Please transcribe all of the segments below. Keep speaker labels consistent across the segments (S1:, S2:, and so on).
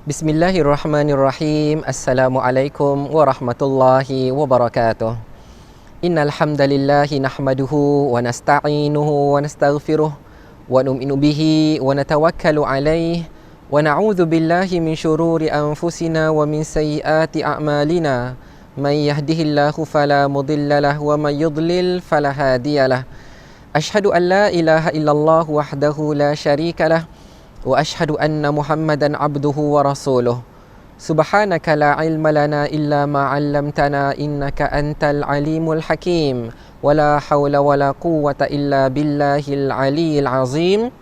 S1: Bismillahirrahmanirrahim. Assalamualaikum warahmatullahi wabarakatuh. Innal hamdalillahi nahmaduhu wa nasta'inuhu wa nastaghfiruh wa nu'minu bihi wa natawakkalu alaihi wa na'udzu billahi min syururi anfusina wa min sayyiati a'malina. May yahdihillahu fala mudhillalah wa may yudlil fala hadiyalah. Asyhadu an la ilaha illallah wahdahu la syarikalah wa ashhadu anna Muhammadan abduhu wa rasuluh. Subhanaka la ilma lana illa ma 'allamtana innaka antal alimul hakim. Wa la hawla wa la quwwata illa billahil aliyyil azim.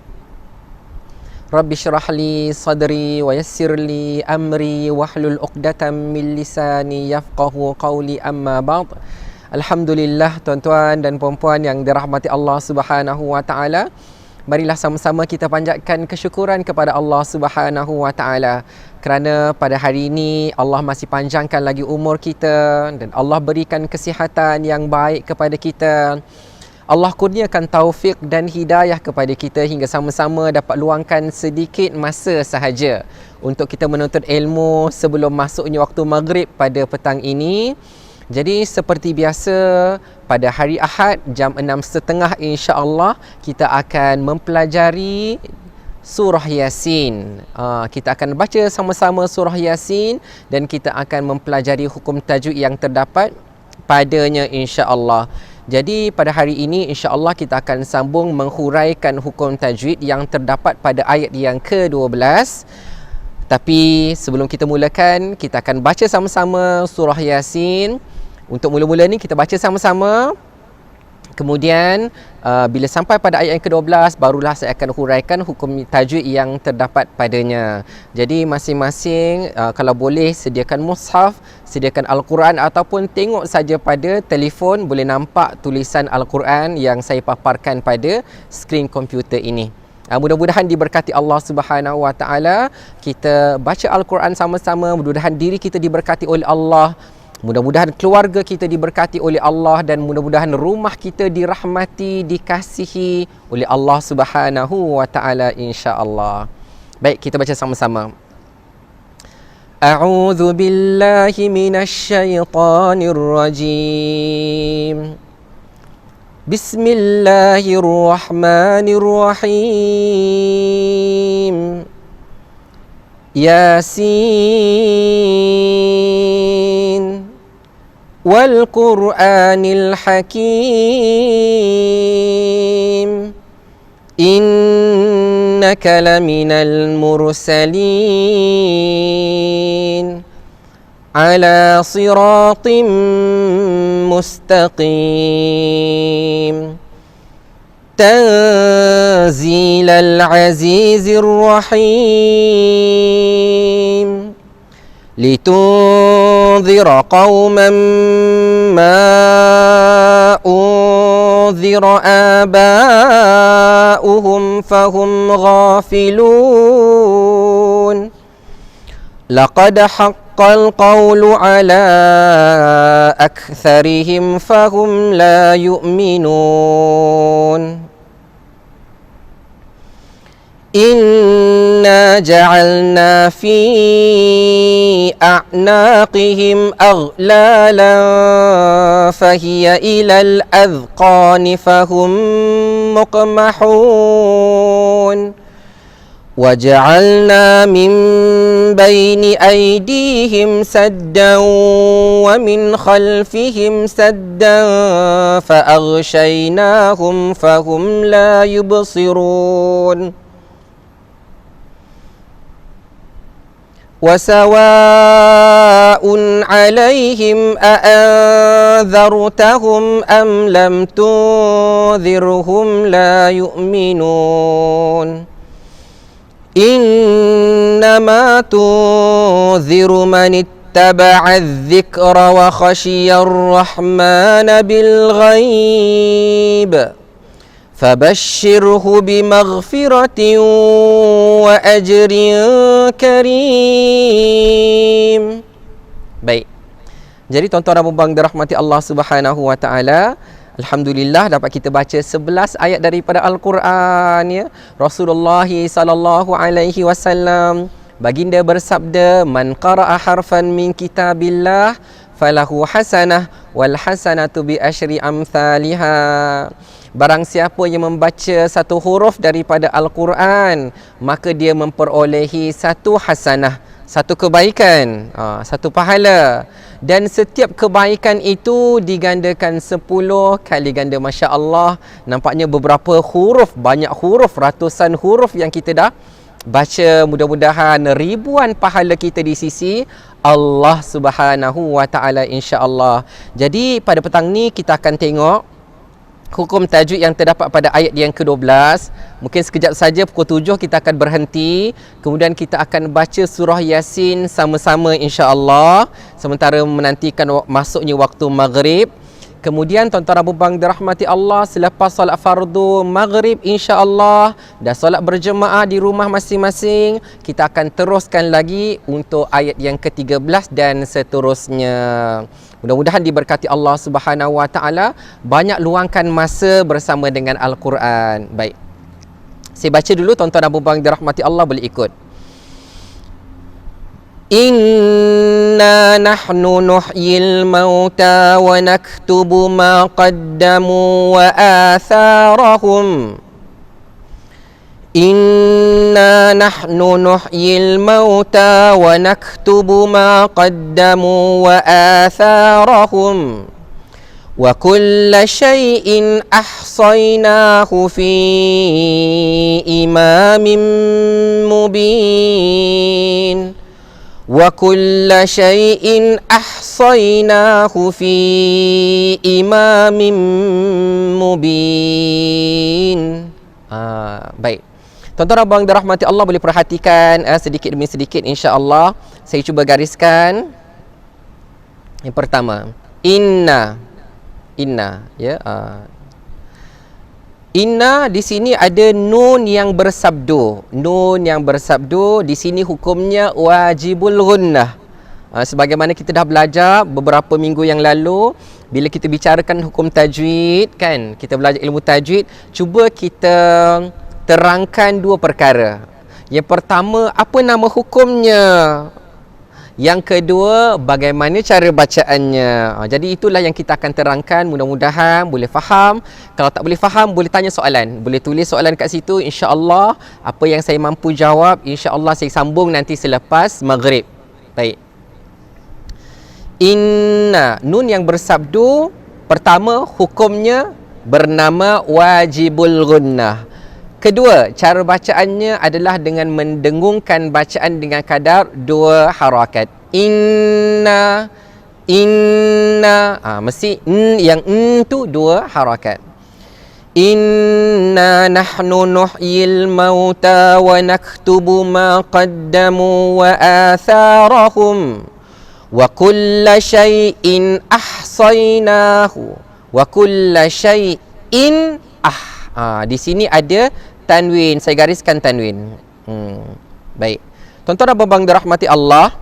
S1: Rabbi syrah li sadri wa yassir li amri wahlul 'uqdatam min lisani yafqahu qawli, amma ba'd. Alhamdulillah, tuan-tuan dan puan-puan yang dirahmati Allah Subhanahu wa taala. Marilah sama-sama kita panjatkan kesyukuran kepada Allah Subhanahu wa taala kerana pada hari ini Allah masih panjangkan lagi umur kita dan Allah berikan kesihatan yang baik kepada kita. Allah kurniakan taufik dan hidayah kepada kita hingga sama-sama dapat luangkan sedikit masa sahaja untuk kita menuntut ilmu sebelum masuknya waktu maghrib pada petang ini. Jadi seperti biasa pada hari Ahad jam 6.30 insya-Allah kita akan mempelajari surah Yasin. Kita akan baca sama-sama surah Yasin dan kita akan mempelajari hukum tajwid yang terdapat padanya insya-Allah. Jadi pada hari ini insya-Allah kita akan sambung menghuraikan hukum tajwid yang terdapat pada ayat yang ke-12. Tapi sebelum kita mulakan, kita akan baca sama-sama surah Yasin. Untuk mula-mula ni kita baca sama-sama. Kemudian bila sampai pada ayat yang ke-12 barulah saya akan huraikan hukum tajwid yang terdapat padanya. Jadi masing-masing kalau boleh sediakan mushaf, sediakan Al-Quran ataupun tengok saja pada telefon boleh nampak tulisan Al-Quran yang saya paparkan pada skrin komputer ini. Mudah-mudahan diberkati Allah Subhanahu wa taala. Kita baca Al-Quran sama-sama, mudah-mudahan diri kita diberkati oleh Allah, mudah-mudahan keluarga kita diberkati oleh Allah dan mudah-mudahan rumah kita dirahmati, dikasihi oleh Allah Subhanahu wa taala insya-Allah. Baik, kita baca sama-sama. A'udzu billahi minasyaitonir rajim. Bismillahirrahmanirrahim. Yasin wal Qur'anil Hakim. Innaka laminal mursalin ala siratim mustaqim. Tanzilal azizir rahim. Litunzira qauman ma unzira aba'uhum fahum ghafilun. Laqad haqqal qawlu ala aktharihim fahum la yu'minun. Inna ja'alna fi a'naqihim aghlalan fahiya ilal adhqani fahum muqmahun. وَجَعَلْنَا مِنْ بَيْنِ أَيْدِيهِمْ سَدًّا وَمِنْ خَلْفِهِمْ سَدًّا فَأَغْشَيْنَاهُمْ فَهُمْ لَا يُبْصِرُونَ وَسَوَاءٌ عَلَيْهِمْ أَأَنذَرْتَهُمْ أَمْ لَمْ تُنذِرْهُمْ لَا يُؤْمِنُونَ إنما تنذر من اتبع الذكر وخشي الرحمن بالغيب فبشره بمغفرة وأجر كريم. Baik. Jadi tuan-tuan dan puan-puan dirahmati Allah Subhanahu wa taala, alhamdulillah dapat kita baca 11 ayat daripada Al-Quran ya. Rasulullah sallallahu alaihi wasallam Baginda bersabda, man qara'a harfan min kitabillah falahu hasanah wal hasanatu bi asyri amthaliha. Barang siapa yang membaca satu huruf daripada Al-Quran, maka dia memperolehi satu hasanah, satu kebaikan, satu pahala. Dan setiap kebaikan itu digandakan 10 kali ganda. Masya Allah, nampaknya beberapa huruf, banyak huruf, ratusan huruf yang kita dah baca. Mudah-mudahan ribuan pahala kita di sisi Allah Subhanahu wa Ta'ala, insya-Allah. Jadi pada petang ni kita akan tengok hukum tajwid yang terdapat pada ayat yang ke-12. Mungkin sekejap saja pukul 7 kita akan berhenti. Kemudian kita akan baca surah Yasin sama-sama, insya-Allah, sementara menantikan masuknya waktu maghrib. Kemudian tuan-tuan Abu Bang dirahmati Allah, selepas solat fardu maghrib, insya-Allah dah solat berjemaah di rumah masing-masing, kita akan teruskan lagi untuk ayat yang ke-13 dan seterusnya. Mudah-mudahan diberkati Allah Subhanahu wa Ta'ala. Banyak luangkan masa bersama dengan Al-Quran. Baik, saya baca dulu, tuan-tuan Abu Bang dirahmati Allah boleh ikut. Inna nahnu nuhyil mauta wa naktubu ma qaddamu wa atharahum. Inna nahnu nuhyil mauta wa naktubu ma qaddamu wa atharahum. Wa kulla syai'in ahsaynahu fi imamin mubin. Wa kulla syai'in ahsaynahu fi imamin mubin. Baik. Tuan-tuan abang dirahmati Allah boleh perhatikan sedikit demi sedikit, insya-Allah. Saya cuba gariskan. Yang pertama, inna ya. Inna di sini ada nun yang bersabdu. Nun yang bersabdu di sini hukumnya wajibul gunnah. Sebagaimana kita dah belajar beberapa minggu yang lalu, bila kita bicarakan hukum tajwid kan, kita belajar ilmu tajwid, cuba kita terangkan dua perkara. Yang pertama, apa nama hukumnya? Yang kedua, bagaimana cara bacaannya. Jadi itulah yang kita akan terangkan. Mudah-mudahan boleh faham. Kalau tak boleh faham, boleh tanya soalan. Boleh tulis soalan kat situ. InsyaAllah apa yang saya mampu jawab, InsyaAllah saya sambung nanti selepas maghrib. Baik. Inna, nun yang bersabdu. Pertama, hukumnya bernama wajibul gunnah. Kedua, cara bacaannya adalah dengan mendengungkan bacaan dengan kadar 2 harakat. Inna. Mesti yang tu 2 harakat. Inna nahnu nuhyil mauta wa naktubu ma qaddamu wa atharahum. Wa kulla syai'in ahsaynahu. Wa kulla syai'in di sini ada tanwin, saya gariskan tanwin. Baik. Tuan-tuan dan puan-puan dirahmati Allah,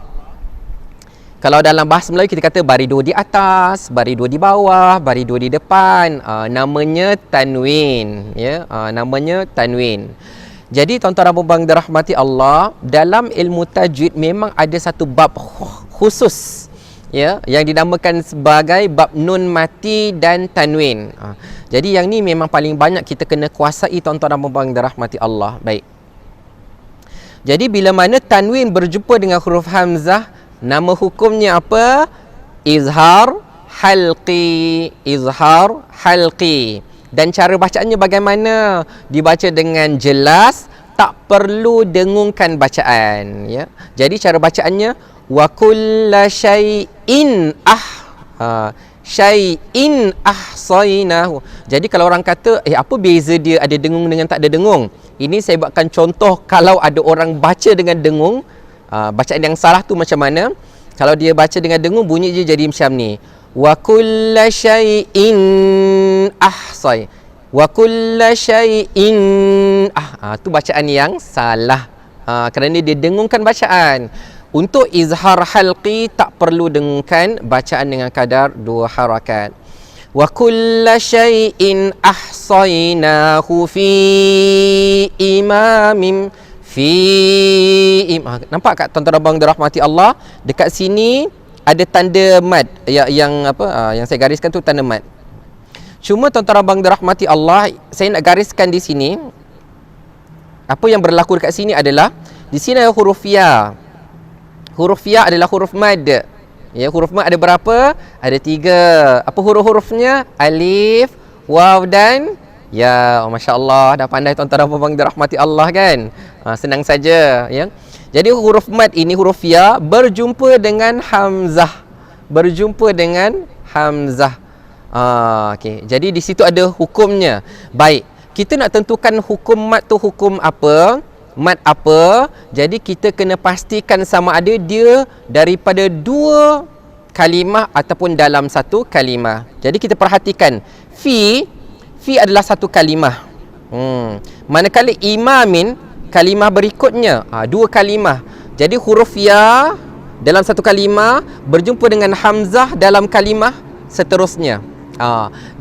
S1: kalau dalam bahasa Melayu kita kata barido di atas, barido di bawah, barido di depan, namanya tanwin, ya. Namanya tanwin. Jadi tuan-tuan dan puan-puan dirahmati Allah, dalam ilmu tajwid memang ada satu bab khusus, ya, yang dinamakan sebagai bab nun mati dan tanwin. Jadi yang ni memang paling banyak kita kena kuasai, tuan-tuan dan puan-puan dirahmati Allah. Baik. Jadi bila mana tanwin berjumpa dengan huruf hamzah, nama hukumnya apa? Izhar halqi. Izhar halqi. Dan cara bacaannya bagaimana? Dibaca dengan jelas, tak perlu dengungkan bacaan, ya. Jadi cara bacaannya wa kulla syai'in syai'in ahsaynahu. Jadi kalau orang kata apa beza dia ada dengung dengan tak ada dengung? Ini saya buatkan contoh kalau ada orang baca dengan dengung. Bacaan yang salah tu macam mana? Kalau dia baca dengan dengung, bunyi je jadi macam ni. Wa kulla syai'in ahsay. Wa kulla syai'in tu bacaan yang salah. Kerana dia dengungkan bacaan. Untuk izhar halqi tak perlu dengungkan bacaan dengan kadar 2 harakat. Wa kulla syai'in ahsaynahu fi Nampak kat tuan-tuan abang dirahmati Allah, dekat sini ada tanda mad yang saya gariskan tu tanda mad. Cuma tuan-tuan abang dirahmati Allah, saya nak gariskan di sini apa yang berlaku dekat sini adalah di sini ada huruf ya. Huruf ya adalah huruf mad. Ya, huruf mad ada berapa? Ada 3. Apa huruf-hurufnya? Alif, waw dan ya. Masya-Allah, dah pandai tuan-tuan abang dirahmati Allah kan? Senang saja ya. Jadi huruf mad ini, huruf ya berjumpa dengan hamzah. Berjumpa dengan hamzah. Okey. Jadi di situ ada hukumnya. Baik. Kita nak tentukan hukum mad tu hukum apa? Mad apa? Jadi kita kena pastikan sama ada dia daripada 2 kalimah ataupun dalam 1 kalimah. Jadi kita perhatikan fi adalah 1 kalimah. Manakala imamin kalimah berikutnya 2 kalimah. Jadi huruf ya dalam 1 kalimah berjumpa dengan hamzah dalam kalimah seterusnya.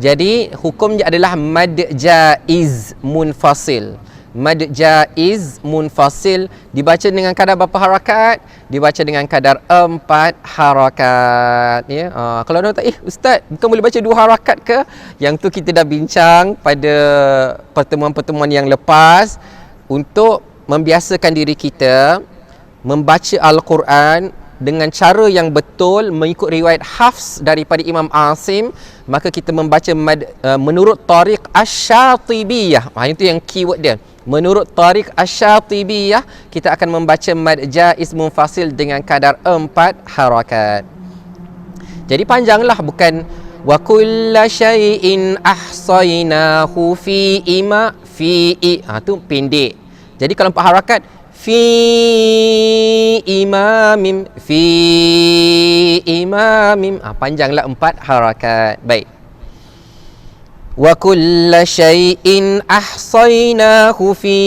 S1: Jadi hukumnya adalah mad jaiz munfasil. Mad jaiz munfasil dibaca dengan kadar berapa harakat? Dibaca dengan kadar 4 harakat ya. Kalau orang kata, ustaz, bukan boleh baca 2 harakat ke? Yang tu kita dah bincang pada pertemuan-pertemuan yang lepas untuk membiasakan diri kita membaca Al-Quran dengan cara yang betul mengikut riwayat Hafs daripada Imam Asim. Maka kita membaca menurut tariq Asy-Syatibiyah. Itu yang keyword dia. Menurut tariq Asy-Syatibiyah, kita akan membaca mad jaiz munfasil dengan kadar 4 harakat. Jadi panjanglah, bukan wa kulla syai'in ahsaynahu fi tu pendek. Jadi kalau 4 harakat, fi imamim, panjanglah 4 harakat. Baik. Wa kulla syai'in ahsaynahu fi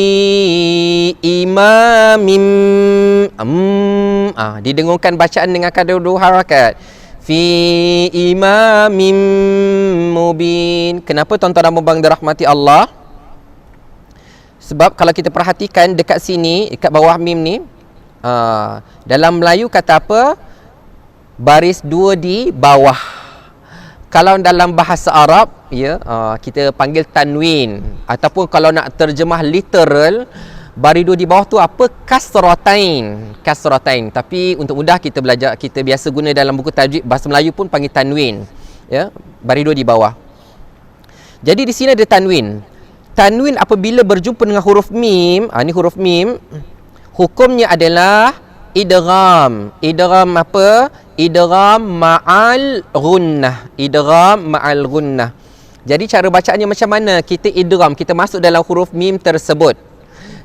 S1: imamim. Didengungkan bacaan dengan kadar 2 harakat. Fi imamim mubin. Kenapa tuan-tuan dan puan dirahmati Allah? Sebab kalau kita perhatikan dekat sini, dekat bawah mim ni, dalam Melayu kata apa? Baris 2 di bawah. Kalau dalam bahasa Arab, ya, kita panggil tanwin. Ataupun kalau nak terjemah literal, baris 2 di bawah tu apa? Kasratain. Tapi untuk mudah kita belajar, kita biasa guna dalam buku tajwid bahasa Melayu pun panggil tanwin. Ya, baris 2 di bawah. Jadi di sini ada tanwin. Tanwin apabila berjumpa dengan huruf mim, ni huruf mim, hukumnya adalah idgham. Idgham apa? Idgham ma'al gunnah. Idgham ma'al gunnah. Jadi cara bacaannya macam mana? Kita idgham, kita masuk dalam huruf mim tersebut.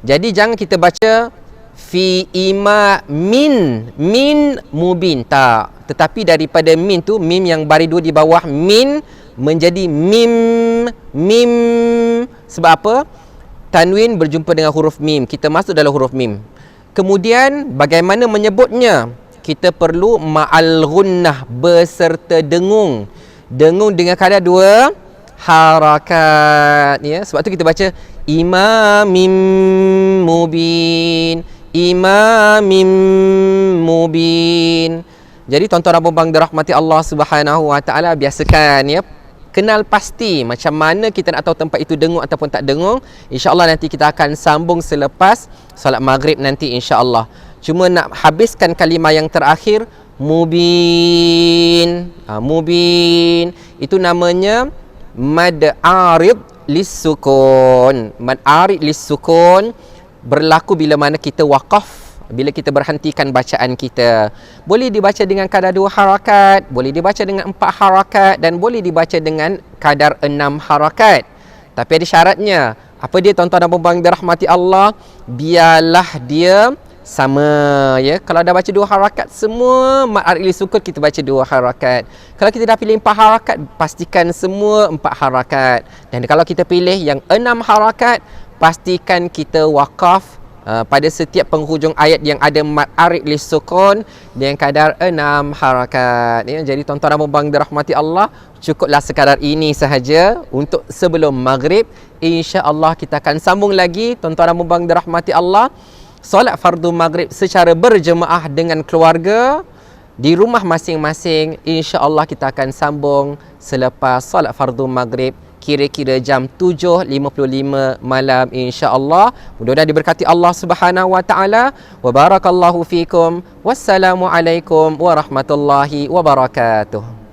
S1: Jadi jangan kita baca fi ima min mubin, tak. Tetapi daripada min tu, mim yang baris 2 di bawah min menjadi mim. Sebab apa? Tanwin berjumpa dengan huruf mim. Kita masuk dalam huruf mim. Kemudian bagaimana menyebutnya? Kita perlu ma'al gunnah, beserta dengung. Dengung dengan kadar 2 harakat, ya. Sebab tu kita baca imamim mubin. Jadi tuan-tuan dan puan dirahmati Allah Subhanahu wa taala, biasakan, ya. Kenal pasti macam mana kita nak tahu tempat itu dengung ataupun tak dengung. InsyaAllah nanti kita akan sambung selepas solat maghrib nanti, insyaAllah. Cuma nak habiskan kalimah yang terakhir, mubin. Mubin itu namanya mad arid lis-sukun. Mad arid lis-sukun berlaku bila mana kita waqaf, bila kita berhentikan bacaan kita. Boleh dibaca dengan kadar 2 harakat, boleh dibaca dengan 4 harakat, dan boleh dibaca dengan kadar 6 harakat. Tapi ada syaratnya. Apa dia, tuan-tuan dan puan dirahmati Allah? Biarlah dia sama, ya. Kalau dah baca 2 harakat, semua mad arid lis-sukun kita baca 2 harakat. Kalau kita dah pilih 4 harakat, pastikan semua 4 harakat. Dan kalau kita pilih yang 6 harakat, pastikan kita waqaf pada setiap penghujung ayat yang ada mad arid lis-sukun dengan kadar 6 harakat, ya. Jadi tuan-tuan dan puan dirahmati Allah, cukuplah sekadar ini sahaja untuk sebelum maghrib. Insya-Allah kita akan sambung lagi, tuan-tuan dan puan dirahmati Allah. solat fardu maghrib secara berjemaah dengan keluarga di rumah masing-masing. InsyaAllah kita akan sambung selepas solat fardu maghrib kira-kira jam 7.55 malam, insya-Allah. Mudah-mudahan diberkati Allah Subhanahu wa taala. Wa barakallahu fikum. Wassalamualaikum warahmatullahi wabarakatuh.